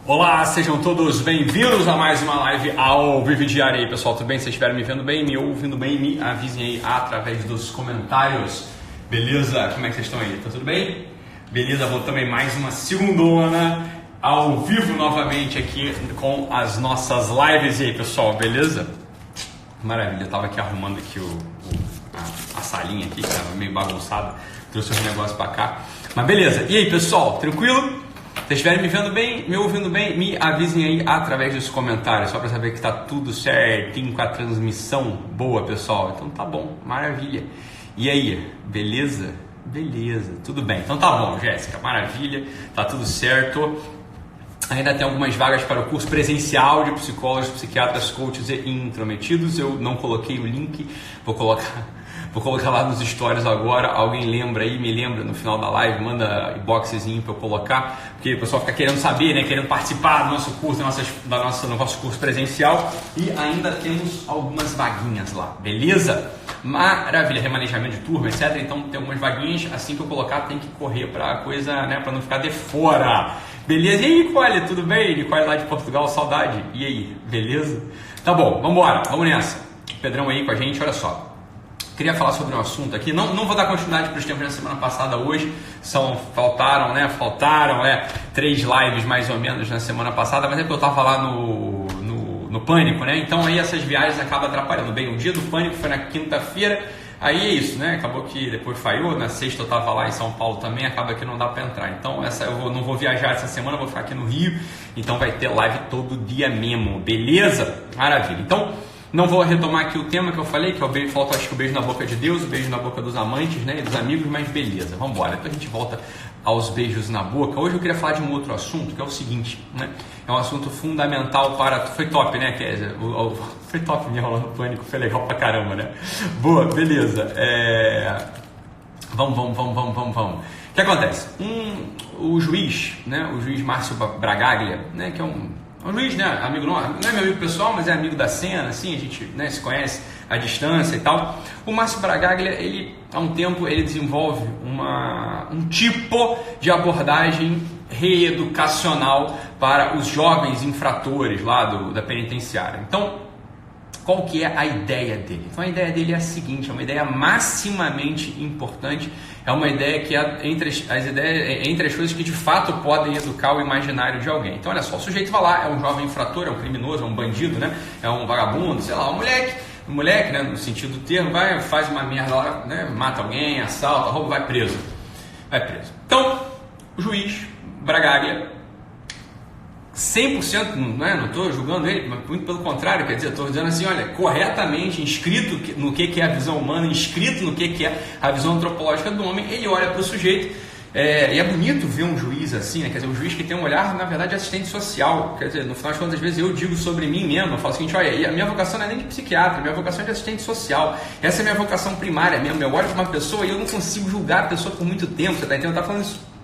Olá, sejam todos bem-vindos a mais uma live ao vivo diário aí, pessoal, tudo bem? Vocês estiverem me vendo bem, me ouvindo bem, me avisem aí através dos comentários, beleza? Como é que vocês estão aí? Tá tudo bem? Beleza, vou também mais uma segundona ao vivo novamente aqui com as nossas lives. E aí, pessoal, beleza? Maravilha, eu tava aqui arrumando aqui a salinha aqui, que tava meio bagunçada, trouxe os negócios pra cá, mas beleza. E aí, pessoal, tranquilo? Se vocês estiverem me vendo bem, me ouvindo bem, me avisem aí através dos comentários, só para saber que está tudo certinho com a transmissão boa, pessoal. Então tá bom, maravilha. E aí, beleza? Beleza, tudo bem. Então tá bom, Jéssica, maravilha, tá tudo certo. Ainda tem algumas vagas para o curso presencial de psicólogos, psiquiatras, coaches e intrometidos. Eu não coloquei o link, vou colocar lá nos stories agora. Alguém lembra aí, me lembra no final da live, manda inboxzinho para eu colocar, porque o pessoal fica querendo saber, né, querendo participar do nosso curso, do nosso curso presencial, e ainda temos algumas vaguinhas lá, beleza? Maravilha, remanejamento de turma, etc. Então tem algumas vaguinhas, assim que eu colocar tem que correr para coisa, né, para não ficar de fora. Beleza? E aí, Nicole, tudo bem? Nicole lá de Portugal, saudade. E aí, beleza? Tá bom, vamos embora, vamos nessa. Pedrão aí com a gente, olha só. Queria falar sobre um assunto aqui, não vou dar continuidade para os tempos da semana passada hoje, faltaram 3 lives mais ou menos na semana passada, mas é porque eu estava lá no Pânico, né? Então aí essas viagens acabam atrapalhando. Bem, o dia do Pânico foi na quinta-feira, aí é isso, né? Acabou que depois falhou, na sexta eu estava lá em São Paulo também, acaba que não dá para entrar. Então não vou viajar essa semana, vou ficar aqui no Rio, então vai ter live todo dia mesmo, beleza? Maravilha. Então, não vou retomar aqui o tema que eu falei, que é o beijo, falta acho que o beijo na boca de Deus, o beijo na boca dos amantes, né, e dos amigos, mas beleza, vamos embora. Então a gente volta aos beijos na boca. Hoje eu queria falar de um outro assunto, que é o seguinte, né, é um assunto fundamental para... Foi top, né, Kézia? Foi top minha aula no Pânico, foi legal pra caramba, né? Boa, beleza. Vamos. O que acontece? O juiz, né, o juiz Márcio Bragaglia, né, que é um juiz, né, amigo nosso, não é meu amigo pessoal, mas é amigo da cena, assim, a gente, né, se conhece à distância e tal. O Márcio Bragaglia, ele, há um tempo, ele desenvolve um tipo de abordagem reeducacional para os jovens infratores lá da penitenciária. Então, qual que é a ideia dele? Então a ideia dele é a seguinte, é uma ideia maximamente importante, é uma ideia que entre as coisas que de fato podem educar o imaginário de alguém. Então olha só, o sujeito vai lá, é um jovem infrator, é um criminoso, é um bandido, né? É um vagabundo, sei lá, um moleque, né, no sentido do termo, faz uma merda lá, né, mata alguém, assalta, rouba, vai preso. Então, o juiz Bragaglia, 100%, não estou julgando ele, mas muito pelo contrário, quer dizer, estou dizendo assim, olha, corretamente, inscrito no que é a visão humana, inscrito no que é a visão antropológica do homem, ele olha para o sujeito, e é bonito ver um juiz assim, né? Quer dizer, um juiz que tem um olhar, na verdade, de assistente social, quer dizer, no final de contas, às vezes eu digo sobre mim mesmo, eu falo o seguinte, olha, e a minha vocação não é nem de psiquiatra, a minha vocação é de assistente social, essa é a minha vocação primária mesmo, eu olho para uma pessoa e eu não consigo julgar a pessoa por muito tempo, você está entendendo? Tá falando isso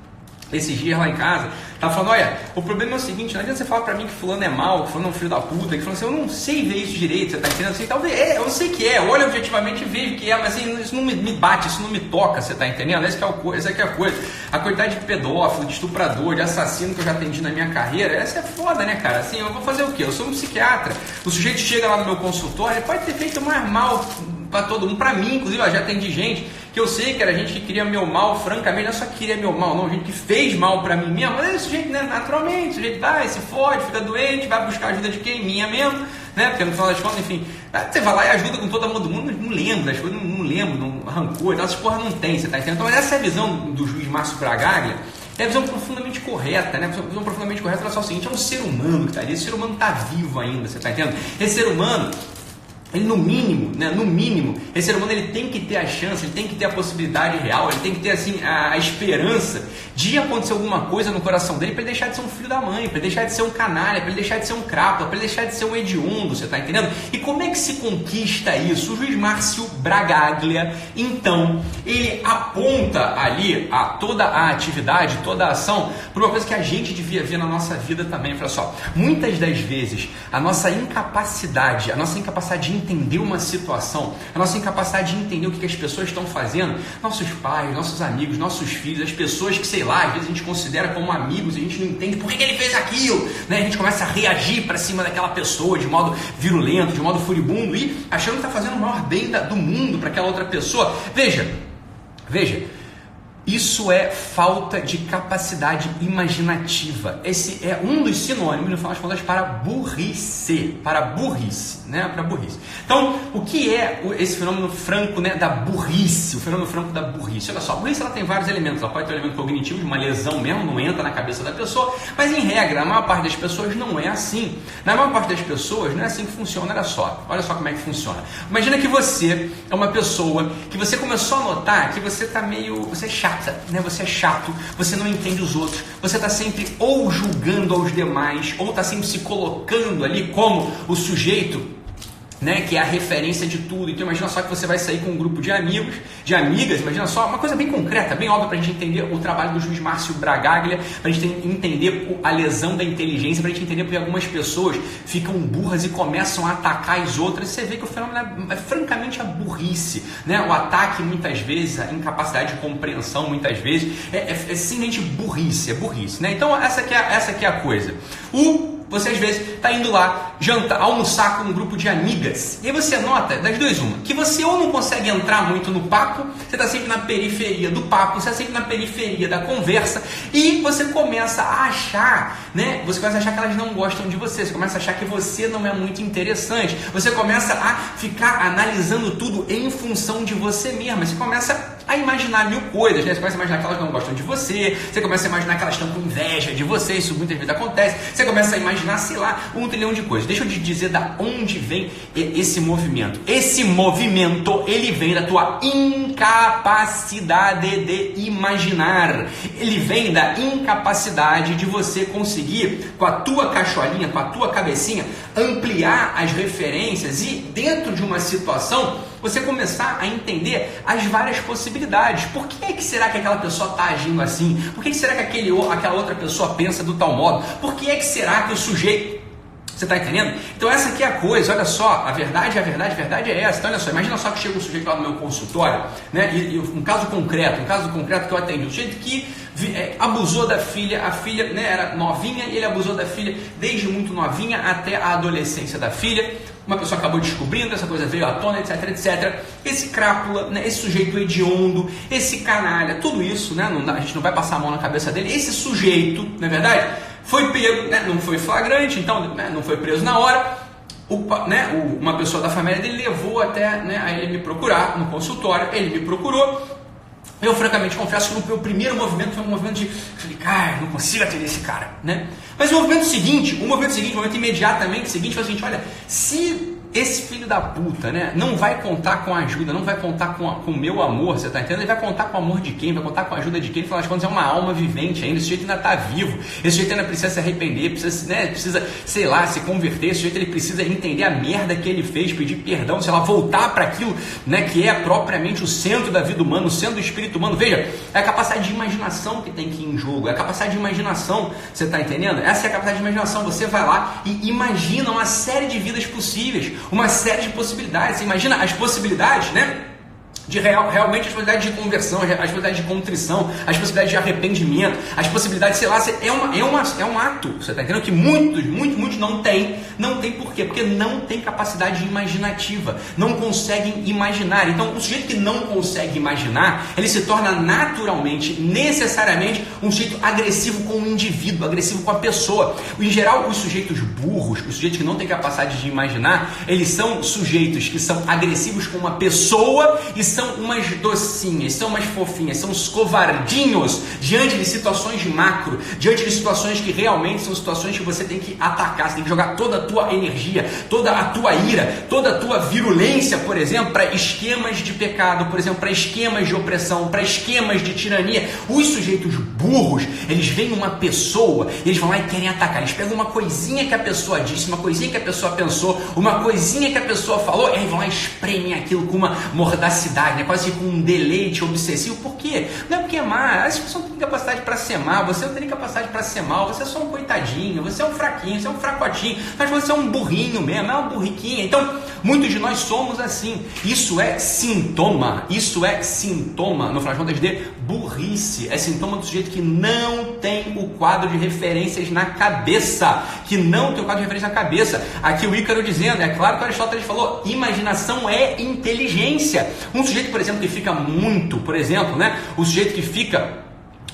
esses dias lá em casa, tava falando, olha, o problema é o seguinte, não adianta você falar pra mim que fulano é mal, que fulano é um filho da puta, que fulano assim, eu não sei ver isso direito, você tá entendendo? Assim, talvez, eu sei que é, olha objetivamente e vejo que é, mas assim, isso não me bate, isso não me toca, você tá entendendo? Essa é a coisa. A quantidade de pedófilo, de estuprador, de assassino que eu já atendi na minha carreira, essa é foda, né, cara? Assim, eu vou fazer o quê? Eu sou um psiquiatra, o sujeito chega lá no meu consultório, ele pode ter feito mais mal para todo mundo, para mim, inclusive, eu já atendi gente que eu sei que era gente que queria meu mal, francamente, não só queria meu mal, não, gente que fez mal para mim mesmo, mas esse sujeito, né, naturalmente, o sujeito vai, se fode, fica doente, vai buscar ajuda de quem? Minha mesmo, né, porque no final das contas, enfim, você vai lá e ajuda com todo mundo, não lembro das coisas, não lembro, não arrancou, essas porra não tem, você tá entendendo? Então, essa é a visão do juiz Márcio Bragaglia, é a visão profundamente correta, né? A visão profundamente correta é só o seguinte, é um ser humano que está ali, esse ser humano está vivo ainda, você está entendendo? Esse ser humano, ele no mínimo, esse ser humano ele tem que ter a chance, ele tem que ter a possibilidade real, ele tem que ter assim a esperança de acontecer alguma coisa no coração dele para ele deixar de ser um filho da mãe, para ele deixar de ser um canalha, para ele deixar de ser um crápula, para ele deixar de ser um hediondo, você está entendendo? E como é que se conquista isso? O juiz Márcio Bragaglia, então, ele aponta ali toda a atividade, toda a ação, por uma coisa que a gente devia ver na nossa vida também. Olha só, muitas das vezes a nossa incapacidade entender uma situação, a nossa incapacidade de entender o que as pessoas estão fazendo, nossos pais, nossos amigos, nossos filhos, as pessoas que, sei lá, às vezes a gente considera como amigos e a gente não entende por que ele fez aquilo, né? A gente começa a reagir para cima daquela pessoa de modo virulento, de modo furibundo e achando que está fazendo o maior bem do mundo para aquela outra pessoa. Veja, isso é falta de capacidade imaginativa. Esse é um dos sinônimos, no final das contas, para burrice, né? Para burrice. Então, o que é esse fenômeno franco, né, da burrice? O fenômeno franco da burrice. Olha só, a burrice ela tem vários elementos. Ela pode ter um elemento cognitivo, de uma lesão mesmo, não entra na cabeça da pessoa, mas em regra, a maior parte das pessoas não é assim. Na maior parte das pessoas não é assim que funciona. Olha só como é que funciona. Imagina que você é uma pessoa que você começou a notar que você é chata, né? Você é chato, você não entende os outros, você está sempre ou julgando aos demais, ou está sempre se colocando ali como o sujeito, né, que é a referência de tudo. Então imagina só que você vai sair com um grupo de amigos, de amigas, imagina só, uma coisa bem concreta, bem óbvia para a gente entender o trabalho do juiz Márcio Bragaglia, para a gente entender a lesão da inteligência, para a gente entender porque algumas pessoas ficam burras e começam a atacar as outras. Você vê que o fenômeno é francamente a burrice, né? O ataque muitas vezes, a incapacidade de compreensão muitas vezes, é simplesmente burrice, né? Então essa que é a coisa. Você às vezes está indo lá almoçar com um grupo de amigas e aí você nota, das duas uma, que você ou não consegue entrar muito no papo, você está sempre na periferia do papo, você está sempre na periferia da conversa e você começa a achar, né? Você começa a achar que elas não gostam de você começa a achar que você não é muito interessante, você começa a ficar analisando tudo em função de você mesma, você começa a imaginar mil coisas, né? Você começa a imaginar que elas não gostam de você começa a imaginar que elas estão com inveja de você, isso muitas vezes acontece, você começa a imaginar, sei lá, 1 trilhão de coisas. Deixa eu te dizer da onde vem esse movimento. Esse movimento, ele vem da tua incapacidade de imaginar. Ele vem da incapacidade de você conseguir, com a tua cacholinha, com a tua cabecinha, ampliar as referências e dentro de uma situação você começar a entender as várias possibilidades. Por que será que aquela pessoa está agindo assim? Por que será que aquela outra pessoa pensa do tal modo? Por que será que o sujeito... Você está entendendo? Então essa aqui é a coisa, olha só, a verdade é essa. Então olha só, imagina só que chega um sujeito lá no meu consultório, né? E um caso concreto que eu atendi, um sujeito que abusou da filha, a filha, né, era novinha e ele abusou da filha desde muito novinha até a adolescência da filha. Uma pessoa acabou descobrindo, essa coisa veio à tona, etc, etc. Esse crápula, né, esse sujeito hediondo, esse canalha, tudo isso, né, a gente não vai passar a mão na cabeça dele. Esse sujeito, não é verdade? Foi pego, né, não foi flagrante, então, né, não foi preso na hora. Uma pessoa da família dele levou até, né, a ele me procurar no consultório, ele me procurou. Eu francamente confesso que o meu primeiro movimento foi um movimento de... Falei, cara, não consigo atender esse cara, né? Mas o movimento imediatamente seguinte foi o seguinte, olha, se esse filho da puta, né, não vai contar com a ajuda, não vai contar com o meu amor, você tá entendendo? Ele vai contar com o amor de quem? Vai contar com a ajuda de quem? Afinal de contas, é uma alma vivente ainda, esse sujeito ainda tá vivo, esse sujeito ainda precisa se arrepender, precisa, sei lá, se converter, esse sujeito ele precisa entender a merda que ele fez, pedir perdão, sei lá, voltar para aquilo, né, que é propriamente o centro da vida humana, o centro do espírito humano. Veja, é a capacidade de imaginação que tem que ir em jogo, é a capacidade de imaginação, você tá entendendo? Essa é a capacidade de imaginação, você vai lá e imagina uma série de vidas possíveis, uma série de possibilidades. Você imagina as possibilidades, né? De realmente as possibilidades de conversão, as possibilidades de contrição, as possibilidades de arrependimento, as possibilidades, sei lá, é um ato, você está entendendo? Que muitos não tem por quê? Porque não tem capacidade imaginativa, não conseguem imaginar. Então, o sujeito que não consegue imaginar, ele se torna naturalmente, necessariamente, um sujeito agressivo com o indivíduo, agressivo com a pessoa. Em geral, os sujeitos burros, os sujeitos que não têm capacidade de imaginar, eles são sujeitos que são agressivos com uma pessoa e são umas docinhas, são umas fofinhas, são uns covardinhos diante de situações de macro, diante de situações que realmente são situações que você tem que atacar, você tem que jogar toda a tua energia, toda a tua ira, toda a tua virulência, por exemplo, para esquemas de pecado, por exemplo, para esquemas de opressão, para esquemas de tirania. Os sujeitos burros, eles veem uma pessoa, eles vão lá e querem atacar, eles pegam uma coisinha que a pessoa disse, uma coisinha que a pessoa pensou, uma coisinha que a pessoa falou, e aí vão lá e espremem aquilo com uma mordacidade intensidade, né? Quase com um deleite obsessivo. Por quê? Não é porque é má, as pessoas não têm capacidade para ser má, você não tem capacidade para ser mal, você é só um coitadinho, você é um fraquinho, você é um fracotinho, mas você é um burrinho mesmo, é uma burriquinha. Então, muitos de nós somos assim. Isso é sintoma, no final de contas, de burrice. É sintoma do sujeito que não tem o quadro de referências na cabeça, Aqui o Ícaro dizendo, é claro que Aristóteles falou, imaginação é inteligência. Um sujeito, por exemplo, que fica muito, o sujeito que fica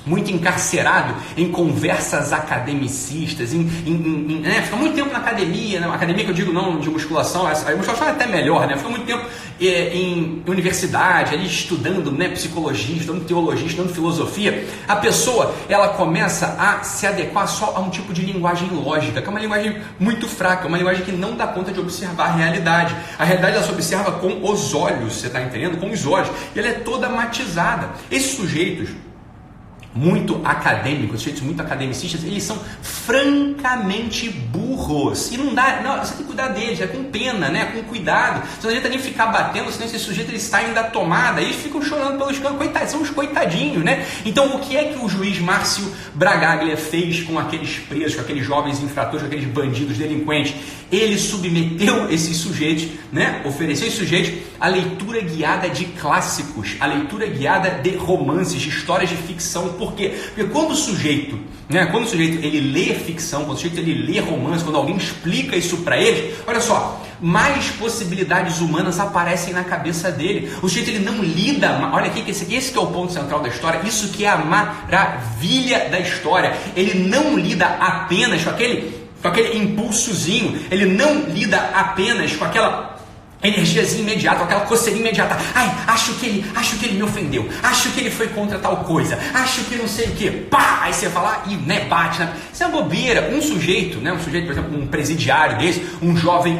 muito encarcerado em conversas academicistas, fica muito tempo na academia, né? Academia que eu digo não de musculação, a musculação é até melhor, né? Fica muito tempo em universidade, ali estudando, né, psicologia, estudando teologia, estudando filosofia. A pessoa, ela começa a se adequar só a um tipo de linguagem lógica, que é uma linguagem muito fraca, uma linguagem que não dá conta de observar a realidade. A realidade ela se observa com os olhos, você está entendendo? Com os olhos. E ela é toda matizada. Esses sujeitos muito acadêmicos, sujeitos muito academicistas, eles são francamente burros. E não, você tem que cuidar deles, com pena, né? Com cuidado. Você não adianta nem ficar batendo, senão esses sujeitos eles saem da tomada e eles ficam chorando pelos cantos. Coitados, são uns coitadinhos, né? Então, o que é que o juiz Márcio Bragaglia fez com aqueles presos, com aqueles jovens infratores, com aqueles bandidos, delinquentes? Ele submeteu esses sujeitos, né? Ofereceu esses sujeitos a leitura guiada de clássicos, a leitura guiada de romances, de histórias de ficção. Por quê? Porque quando o sujeito ele lê ficção, quando o sujeito ele lê romance, quando alguém explica isso para ele, olha só, mais possibilidades humanas aparecem na cabeça dele. O sujeito ele não lida, olha aqui que esse que é o ponto central da história, isso que é a maravilha da história. Ele não lida apenas com aquele impulsozinho, ele não lida apenas com aquela energiazinha imediata, aquela coceirinha imediata. Ai, acho que ele me ofendeu, acho que ele foi contra tal coisa, acho que não sei o que, pá! Aí você fala e bate, né? Isso é uma bobeira. Um sujeito, por exemplo, um presidiário desse, um jovem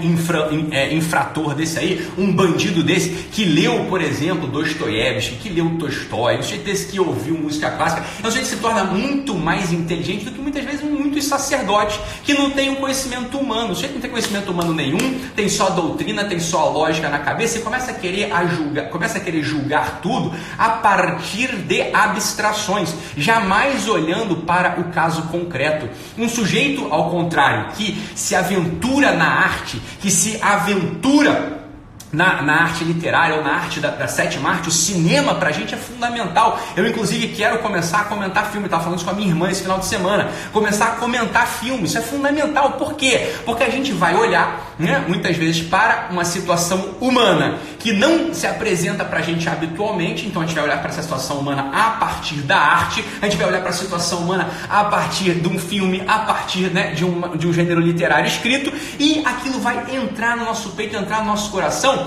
infrator desse aí, um bandido desse, que leu, por exemplo, Dostoiévski, que leu Tolstói, um sujeito desse que ouviu música clássica, é um sujeito que se torna muito mais inteligente do que muitas vezes muitos sacerdotes que não têm um conhecimento humano. O sujeito não tem conhecimento humano nenhum, tem só doutrina, tem só lógica na cabeça e começa a querer julgar tudo a partir de abstrações, jamais olhando para o caso concreto. Um sujeito, ao contrário, que se aventura na arte, que se aventura na arte literária ou na arte da sétima arte, o cinema pra gente é fundamental. Eu inclusive quero começar a comentar filme, estava falando isso com a minha irmã esse final de semana, começar a comentar filme, isso é fundamental. Por quê? Porque a gente vai olhar, né, muitas vezes para uma situação humana que não se apresenta pra gente habitualmente, então a gente vai olhar para essa situação humana a partir da arte, a gente vai olhar para a situação humana a partir de um filme, a partir, né, de um gênero literário escrito, e aquilo vai entrar no nosso peito, entrar no nosso coração.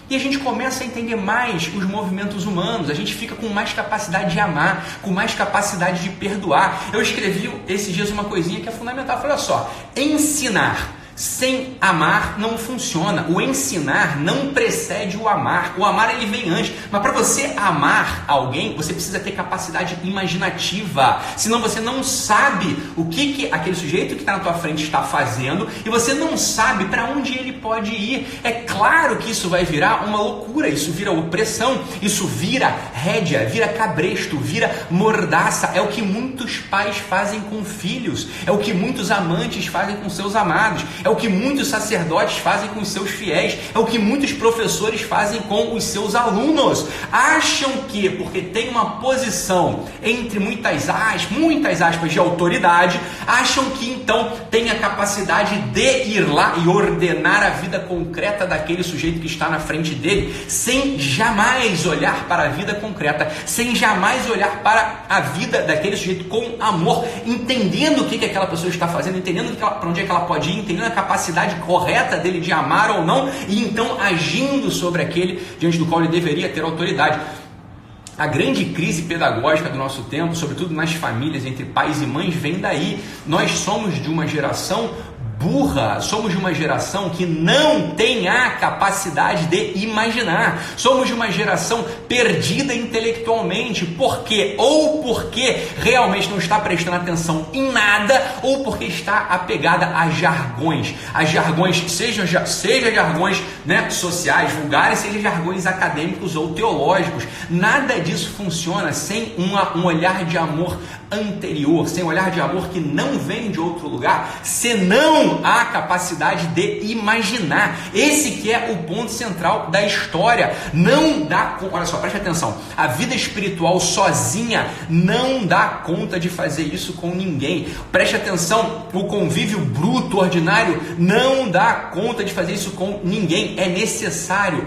E a gente começa a entender mais os movimentos humanos, a gente fica com mais capacidade de amar, com mais capacidade de perdoar. Eu escrevi esses dias uma coisinha que é fundamental. Eu falei, olha só, ensinar sem amar não funciona. O ensinar não precede o amar. O amar ele vem antes. Mas para você amar alguém, você precisa ter capacidade imaginativa. Senão você não sabe o que aquele sujeito que está na tua frente está fazendo e você não sabe para onde ele pode ir. É claro que isso vai virar uma loucura. Isso vira opressão. Isso vira rédea, vira cabresto, vira mordaça. É o que muitos pais fazem com filhos. É o que muitos amantes fazem com seus amados. É o que muitos sacerdotes fazem com os seus fiéis, é o que muitos professores fazem com os seus alunos. Acham que, porque tem uma posição entre muitas aspas de autoridade, acham que então tem a capacidade de ir lá e ordenar a vida concreta daquele sujeito que está na frente dele, sem jamais olhar para a vida concreta, sem jamais olhar para a vida daquele sujeito com amor, entendendo o que aquela pessoa está fazendo, entendendo para onde é que ela pode ir, entendendo a capacidade correta dele de amar ou não, e então agindo sobre aquele diante do qual ele deveria ter autoridade. A grande crise pedagógica do nosso tempo, sobretudo nas famílias entre pais e mães, vem daí. Nós somos de uma geração burra, somos de uma geração que não tem a capacidade de imaginar, somos de uma geração perdida intelectualmente. Por quê? Ou porque realmente não está prestando atenção em nada, ou porque está apegada a jargões, seja jargões, né, sociais, vulgares, seja jargões acadêmicos ou teológicos. Nada disso funciona sem um olhar de amor anterior, sem um olhar de amor que não vem de outro lugar, senão a capacidade de imaginar. Esse que é o ponto central da história. Não dá, olha só, preste atenção, a vida espiritual sozinha não dá conta de fazer isso com ninguém. Preste atenção, o convívio bruto, ordinário, não dá conta de fazer isso com ninguém. É necessário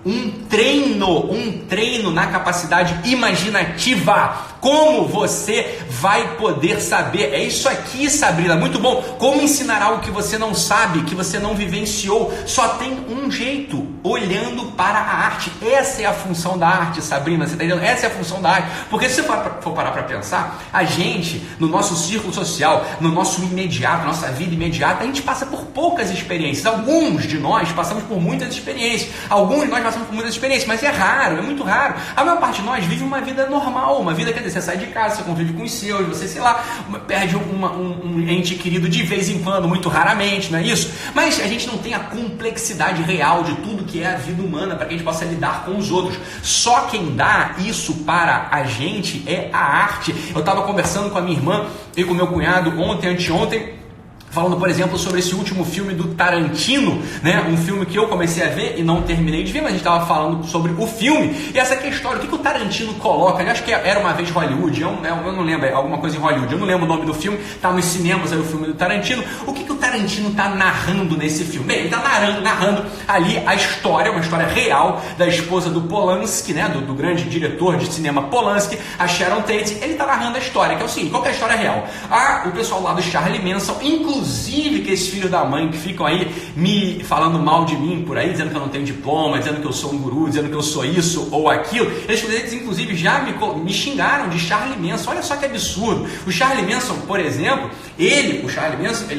um treino na capacidade imaginativa. Como você vai poder saber? É isso aqui, Sabrina, muito bom. Como ensinar algo que você não sabe, que você não vivenciou? Só tem um jeito, olhando para a arte. Essa é a função da arte, Sabrina, você está entendendo? Essa é a função da arte. Porque se você for parar para pensar, a gente, no nosso círculo social, no nosso imediato, nossa vida imediata, a gente passa por poucas experiências. Alguns de nós passamos por muitas experiências. Alguns de nós passamos por muitas experiências, mas é raro, é muito raro. A maior parte de nós vive uma vida normal, uma vida que você sai de casa, você convive com os seus, você, sei lá, perde um ente querido de vez em quando, muito raramente, não é isso? Mas a gente não tem a complexidade real de tudo que é a vida humana para que a gente possa lidar com os outros. Só quem dá isso para a gente é a arte. Eu estava conversando com a minha irmã e com o meu cunhado ontem, anteontem, falando, por exemplo, sobre esse último filme do Tarantino, né? Um filme que eu comecei a ver e não terminei de ver, mas a gente estava falando sobre o filme. E essa aqui é a história, o que o Tarantino coloca? Eu acho que Era Uma Vez Hollywood, eu não lembro, é alguma coisa em Hollywood, eu não lembro o nome do filme, tá nos cinemas aí o filme do Tarantino. O que o Tarantino está narrando nesse filme? Bem, ele está narrando ali a história, uma história real da esposa do Polanski, né? Do grande diretor de cinema Polanski, a Sharon Tate. Ele está narrando a história, que é o seguinte, qual que é a história real? O pessoal lá do Charlie Manson, inclusive que esses filhos da mãe que ficam aí me falando mal de mim por aí, dizendo que eu não tenho diploma, dizendo que eu sou um guru, dizendo que eu sou isso ou aquilo, eles inclusive já me xingaram de Charlie Manson. Olha só que absurdo. O Charlie Manson, por exemplo, ele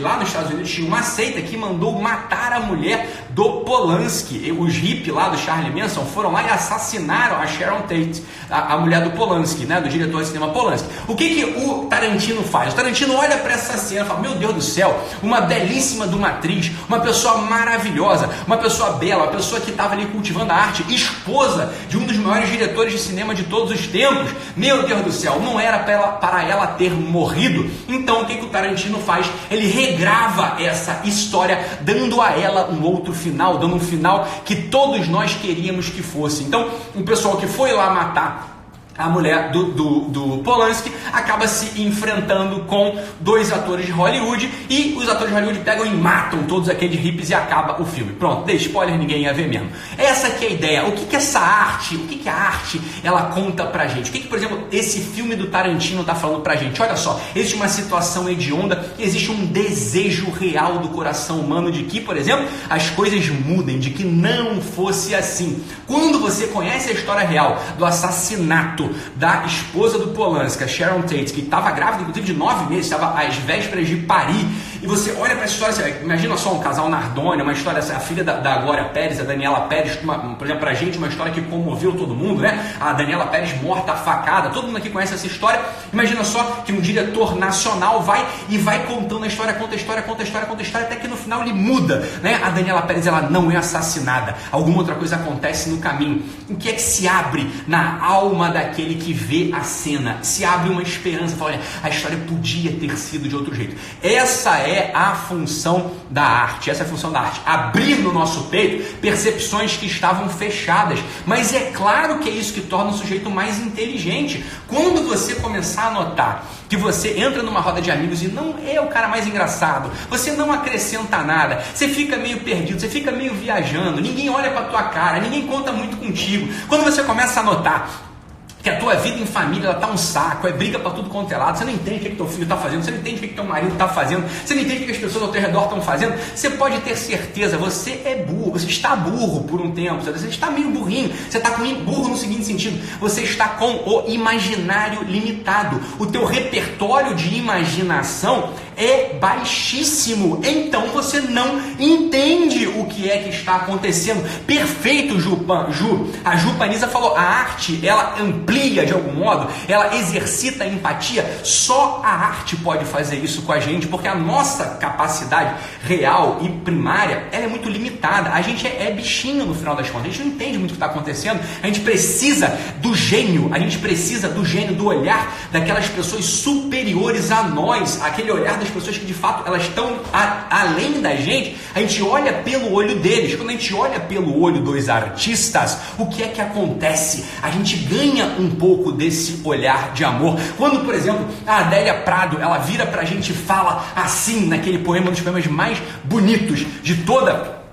lá nos Estados Unidos tinha uma seita que mandou matar a mulher do Polanski. Os hippies lá do Charlie Manson foram lá e assassinaram a Sharon Tate, a mulher do Polanski, né, do diretor de cinema Polanski. O que o Tarantino faz? O Tarantino olha para essa cena e fala, meu Deus do céu, uma belíssima de uma atriz, uma pessoa maravilhosa, uma pessoa bela, uma pessoa que estava ali cultivando a arte, esposa de um dos maiores diretores de cinema de todos os tempos. Meu Deus do céu, não era para ela ter morrido. Então o que o Tarantino faz? Ele regrava essa história, dando a ela um outro final, dando um final que todos nós queríamos que fosse. Então o pessoal que foi lá matar a mulher do Polanski acaba se enfrentando com dois atores de Hollywood, e os atores de Hollywood pegam e matam todos aqueles hippies e acaba o filme. Pronto, dei spoiler, ninguém ia ver mesmo. Essa que é a ideia. O que essa arte, o que a arte ela conta pra gente? O que, por exemplo, esse filme do Tarantino tá falando pra gente? Olha só, existe uma situação hedionda e existe um desejo real do coração humano de que, por exemplo, as coisas mudem, de que não fosse assim. Quando você conhece a história real do assassinato da esposa do Polanski, a Sharon Tate, que estava grávida, inclusive de 9 meses, estava às vésperas de parir, e você olha para essa história, você imagina só um casal Nardoni, uma história, a filha da Glória Pérez, a Daniela Pérez, por exemplo, pra gente, uma história que comoveu todo mundo, né? A Daniela Pérez morta, a facada, todo mundo aqui conhece essa história. Imagina só que um diretor nacional vai contando a história, conta a história, até que no final ele muda, né? A Daniela Pérez, ela não é assassinada, alguma outra coisa acontece no caminho. O que é que se abre na alma daquele que vê a cena? Se abre uma esperança, fala, olha, a história podia ter sido de outro jeito. Essa é a função da arte, abrir no nosso peito percepções que estavam fechadas. Mas é claro que é isso que torna o sujeito mais inteligente. Quando você começar a notar que você entra numa roda de amigos e não é o cara mais engraçado, você não acrescenta nada, você fica meio perdido, você fica meio viajando, ninguém olha pra tua cara, ninguém conta muito contigo. Quando você começa a notar que a tua vida em família ela tá um saco, é briga pra tudo quanto é lado, você não entende o que teu filho tá fazendo, você não entende o que teu marido tá fazendo, você não entende o que as pessoas ao teu redor estão fazendo, você pode ter certeza, você é burro, você está burro por um tempo, você está meio burrinho, você está burro no seguinte sentido, você está com o imaginário limitado, o teu repertório de imaginação é baixíssimo. Então você não entende o que é que está acontecendo. Perfeito, Ju. A Ju Panizza falou, a arte, ela amplia de algum modo, ela exercita a empatia. Só a arte pode fazer isso com a gente, porque a nossa capacidade real e primária, ela é muito limitada. A gente é bichinho no final das contas, a gente não entende muito o que está acontecendo. A gente precisa do gênio, do olhar daquelas pessoas superiores a nós, aquele olhar das pessoas que de fato elas estão além da gente. A gente olha pelo olho deles. Quando a gente olha pelo olho dos artistas, o que é que acontece? A gente ganha um pouco desse olhar de amor. Quando, por exemplo, a Adélia Prado, ela vira pra gente e fala assim, naquele poema, um dos poemas mais bonitos de toda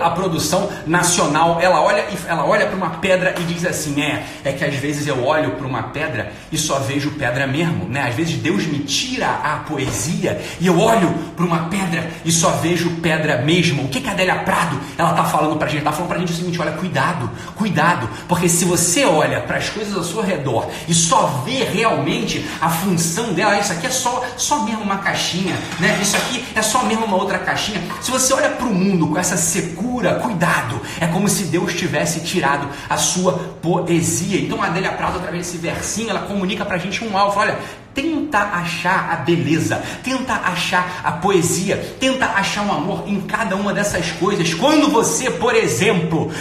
a produção nacional, ela olha para uma pedra e diz assim, é que às vezes eu olho para uma pedra e só vejo pedra mesmo, né? Às vezes Deus me tira a poesia e eu olho para uma pedra e só vejo pedra mesmo. O que a Adélia Prado, ela está falando para a gente? Ela está falando para a gente o seguinte, olha, cuidado, porque se você olha para as coisas ao seu redor e só vê realmente a função dela, isso aqui é só mesmo uma caixinha, né? Isso aqui é só mesmo uma outra caixinha. Se você olha para o mundo com essa secura, cuidado, é como se Deus tivesse tirado a sua poesia. Então a Adélia Prado, através desse versinho, ela comunica pra gente um alvo. Olha, tenta achar a beleza, tenta achar a poesia, tenta achar um amor em cada uma dessas coisas. Quando você, por exemplo,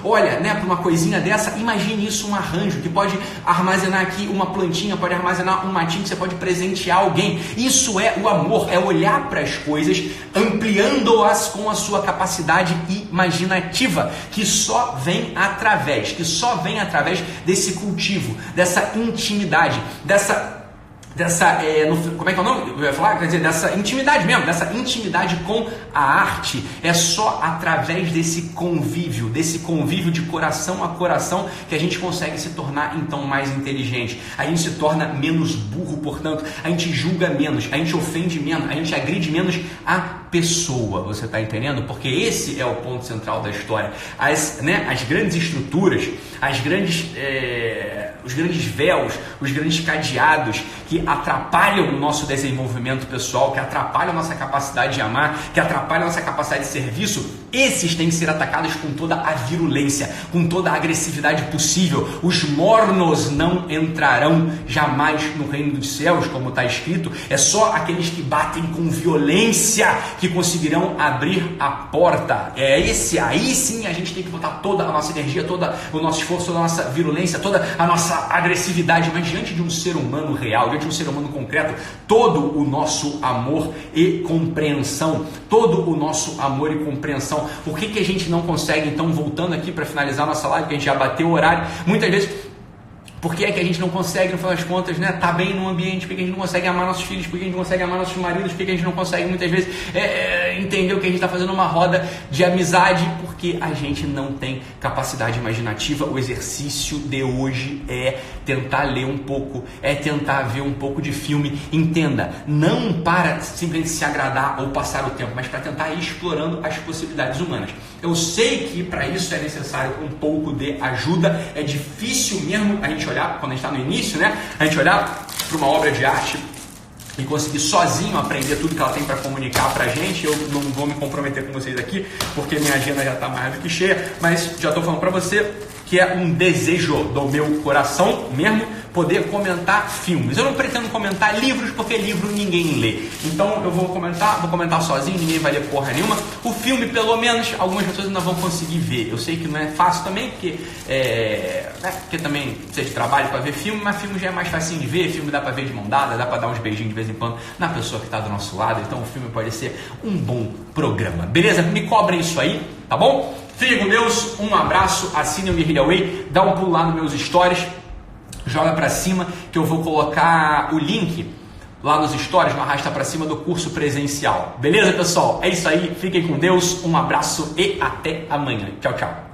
olha, né, para uma coisinha dessa, imagine isso, um arranjo que pode armazenar aqui uma plantinha, pode armazenar um matinho que você pode presentear alguém. Isso é o amor, é olhar para as coisas, ampliando-as com a sua capacidade imaginativa, que só vem através desse cultivo, dessa intimidade, como é que é o nome? Eu ia falar, quer dizer, dessa intimidade mesmo, dessa intimidade com a arte. É só através desse convívio de coração a coração que a gente consegue se tornar então mais inteligente. A gente se torna menos burro, portanto, a gente julga menos, a gente ofende menos, a gente agride menos a pessoa. Você está entendendo? Porque esse é o ponto central da história. As grandes estruturas, os grandes véus, os grandes cadeados que atrapalham o nosso desenvolvimento pessoal, que atrapalham a nossa capacidade de amar, que atrapalham a nossa capacidade de serviço, esses têm que ser atacados com toda a virulência, com toda a agressividade possível. Os mornos não entrarão jamais no reino dos céus, como está escrito. É só aqueles que batem com violência que conseguirão abrir a porta. Aí sim a gente tem que botar toda a nossa energia, todo o nosso esforço, toda a nossa virulência, toda a nossa agressividade, mas diante de um ser humano real, diante de um ser humano concreto, todo o nosso amor e compreensão, Por que a gente não consegue, então, voltando aqui para finalizar nossa live, que a gente já bateu o horário, muitas vezes, por que é que a gente não consegue, no final das contas, né, tá bem no ambiente? Por que a gente não consegue amar nossos filhos? Por que a gente não consegue amar nossos maridos? Por que a gente não consegue, muitas vezes, entender o que a gente está fazendo numa roda de amizade? Porque a gente não tem capacidade imaginativa. O exercício de hoje é tentar ler um pouco, é tentar ver um pouco de filme. Entenda, não para simplesmente se agradar ou passar o tempo, mas para tentar ir explorando as possibilidades humanas. Eu sei que para isso é necessário um pouco de ajuda. É difícil mesmo a gente olhar, quando a gente está no início, né? A gente olhar para uma obra de arte e conseguir sozinho aprender tudo que ela tem para comunicar para a gente. Eu não vou me comprometer com vocês aqui, porque minha agenda já está mais do que cheia, mas já estou falando para você que é um desejo do meu coração mesmo, poder comentar filmes. Eu não pretendo comentar livros, porque livro ninguém lê. Então eu vou comentar sozinho, ninguém vai ler porra nenhuma. O filme, pelo menos, algumas pessoas ainda vão conseguir ver. Eu sei que não é fácil também, porque também precisa de trabalho para ver filme, mas filme já é mais facinho de ver. Filme dá para ver de mão dada, dá para dar uns beijinhos de vez em quando na pessoa que está do nosso lado. Então o filme pode ser um bom programa. Beleza? Me cobrem isso aí, tá bom? Fique com Deus, um abraço, assine o Guerrilla Way, dá um pulo lá nos meus stories, joga pra cima que eu vou colocar o link lá nos stories, no arrasta pra cima do curso presencial. Beleza, pessoal? É isso aí, fiquem com Deus, um abraço e até amanhã. Tchau, tchau.